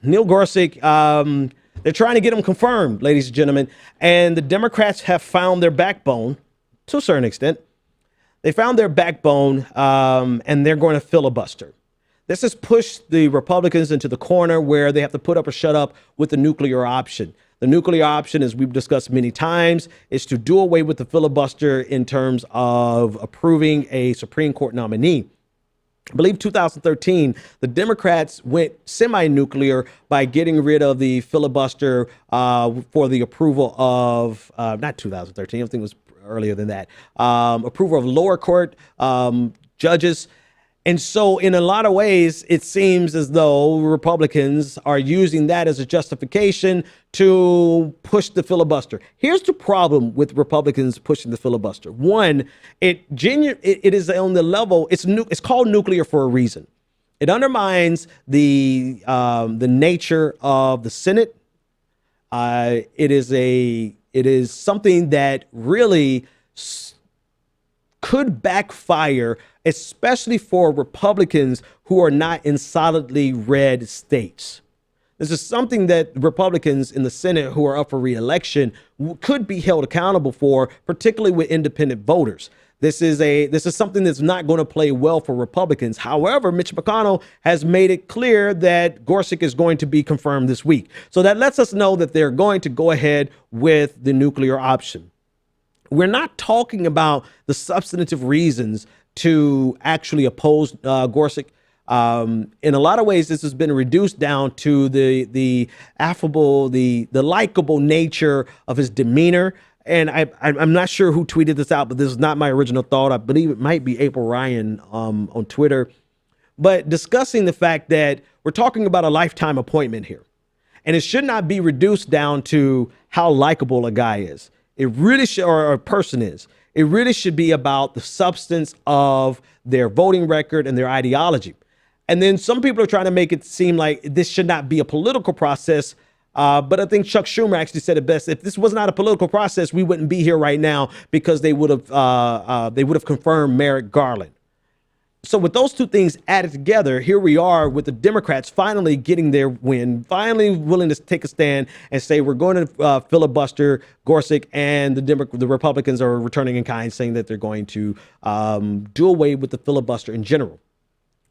Neil Gorsuch, they're trying to get him confirmed, ladies and gentlemen. And the Democrats have found their backbone to a certain extent. They found their backbone, and they're going to filibuster. This has pushed the Republicans into the corner where they have to put up or shut up with the nuclear option. The nuclear option, as we've discussed many times, is to do away with the filibuster in terms of approving a Supreme Court nominee. I believe 2013, the Democrats went semi-nuclear by getting rid of the filibuster for the approval of, not 2013, I think it was earlier than that, approval of lower court judges. And so in a lot of ways, it seems as though Republicans are using that as a justification to push the filibuster. Here's the problem with Republicans pushing the filibuster. One, it is on the level, it's called nuclear for a reason. It undermines the nature of the Senate. It is something that really could backfire, especially for Republicans who are not in solidly red states. This is something that Republicans in the Senate who are up for re-election could be held accountable for, particularly with independent voters. This is something that's not going to play well for Republicans. However, Mitch McConnell has made it clear that Gorsuch is going to be confirmed this week. So that lets us know that they're going to go ahead with the nuclear option. We're not talking about the substantive reasons to actually oppose Gorsuch. In a lot of ways, this has been reduced down to the affable, the likable nature of his demeanor. And I'm not sure who tweeted this out, but this is not my original thought. I believe it might be April Ryan on Twitter. But discussing the fact that we're talking about a lifetime appointment here. And it should not be reduced down to how likable a guy is. It really should, or a person is. It really should be about the substance of their voting record and their ideology. And then some people are trying to make it seem like this should not be a political process. But I think Chuck Schumer actually said it best. If this was not a political process, we wouldn't be here right now because they would have confirmed Merrick Garland. So with those two things added together, here we are with the Democrats finally getting their win, finally willing to take a stand and say we're going to filibuster Gorsuch, and the Republicans are returning in kind, saying that they're going to do away with the filibuster in general.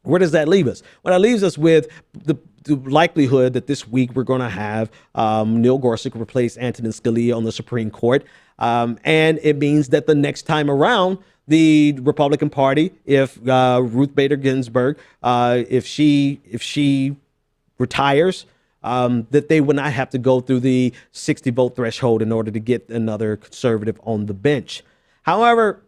Where does that leave us? Well, that leaves us with the likelihood that this week we're going to have Neil Gorsuch replace Antonin Scalia on the Supreme Court. And it means that the next time around, the Republican Party, if Ruth Bader Ginsburg, if she retires, that they would not have to go through the 60 vote threshold in order to get another conservative on the bench. However,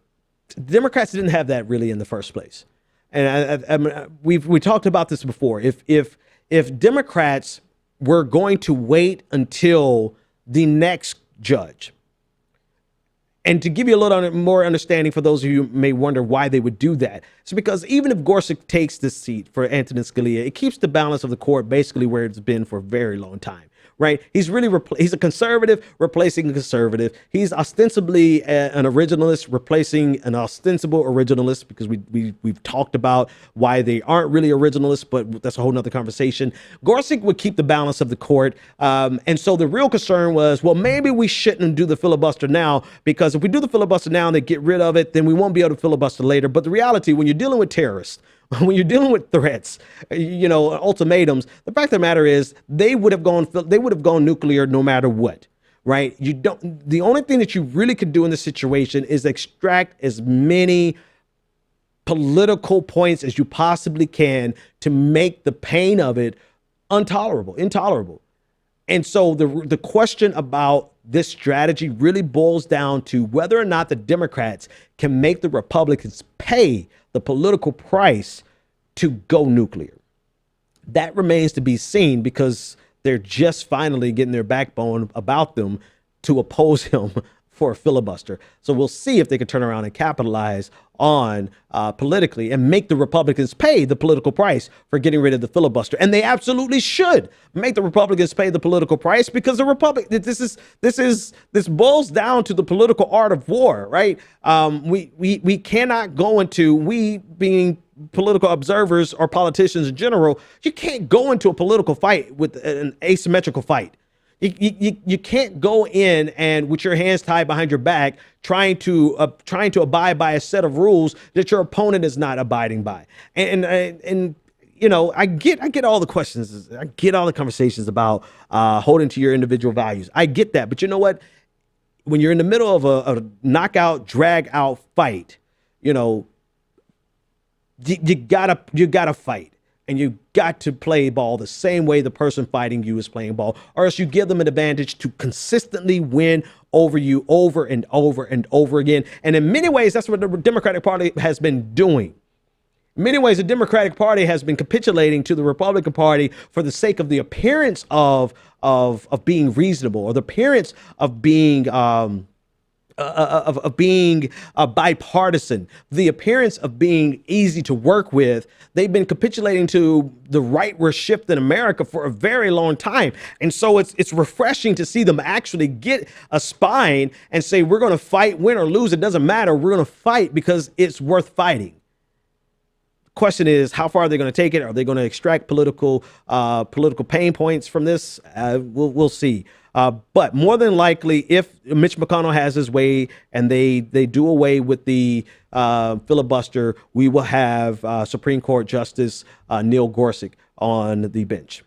Democrats didn't have that really in the first place. And we talked about this before. If Democrats were going to wait until the next judge, and to give you a little more understanding for those of you who may wonder why they would do that, it's because even if Gorsuch takes this seat for Antonin Scalia, it keeps the balance of the court basically where it's been for a very long time. Right. He's really he's a conservative replacing a conservative. He's ostensibly an originalist replacing an ostensible originalist, because we've talked about why they aren't really originalists, but that's a whole nother conversation. Gorsuch would keep the balance of the court. And so the real concern was, well, maybe we shouldn't do the filibuster now, because if we do the filibuster now and they get rid of it, then we won't be able to filibuster later. But the reality, when you're dealing with terrorists, when you're dealing with threats, ultimatums, the fact of the matter is they would have gone nuclear no matter what, right? The only thing that you really could do in this situation is extract as many political points as you possibly can to make the pain of it intolerable. And so the question about this strategy really boils down to whether or not the Democrats can make the Republicans pay the political price to go nuclear. That remains to be seen, because they're just finally getting their backbone about them to oppose him for a filibuster. So we'll see if they can turn around and capitalize on politically and make the Republicans pay the political price for getting rid of the filibuster. And they absolutely should make the Republicans pay the political price, because this boils down to the political art of war, right? We cannot go into, we being political observers or politicians in general, you can't go into a political fight with an asymmetrical fight. You can't go in and with your hands tied behind your back trying to abide by a set of rules that your opponent is not abiding by. And you know, I get all the questions. I get all the conversations about holding to your individual values. I get that. But you know what? When you're in the middle of a knockout, drag out fight, you know, you gotta fight. And you got to play ball the same way the person fighting you is playing ball, or else you give them an advantage to consistently win over you over and over and over again. And in many ways, that's what the Democratic Party has been doing. In many ways, the Democratic Party has been capitulating to the Republican Party for the sake of the appearance of being reasonable, or the appearance of being bipartisan, the appearance of being easy to work with. They've been capitulating to the rightward shift in America for a very long time. And so it's refreshing to see them actually get a spine and say, we're going to fight, win or lose. It doesn't matter. We're going to fight because it's worth fighting. Question is, how far are they going to take it? Are they going to extract political pain points from this? We'll see. But more than likely, if Mitch McConnell has his way and they do away with the filibuster, we will have Supreme Court Justice Neil Gorsuch on the bench.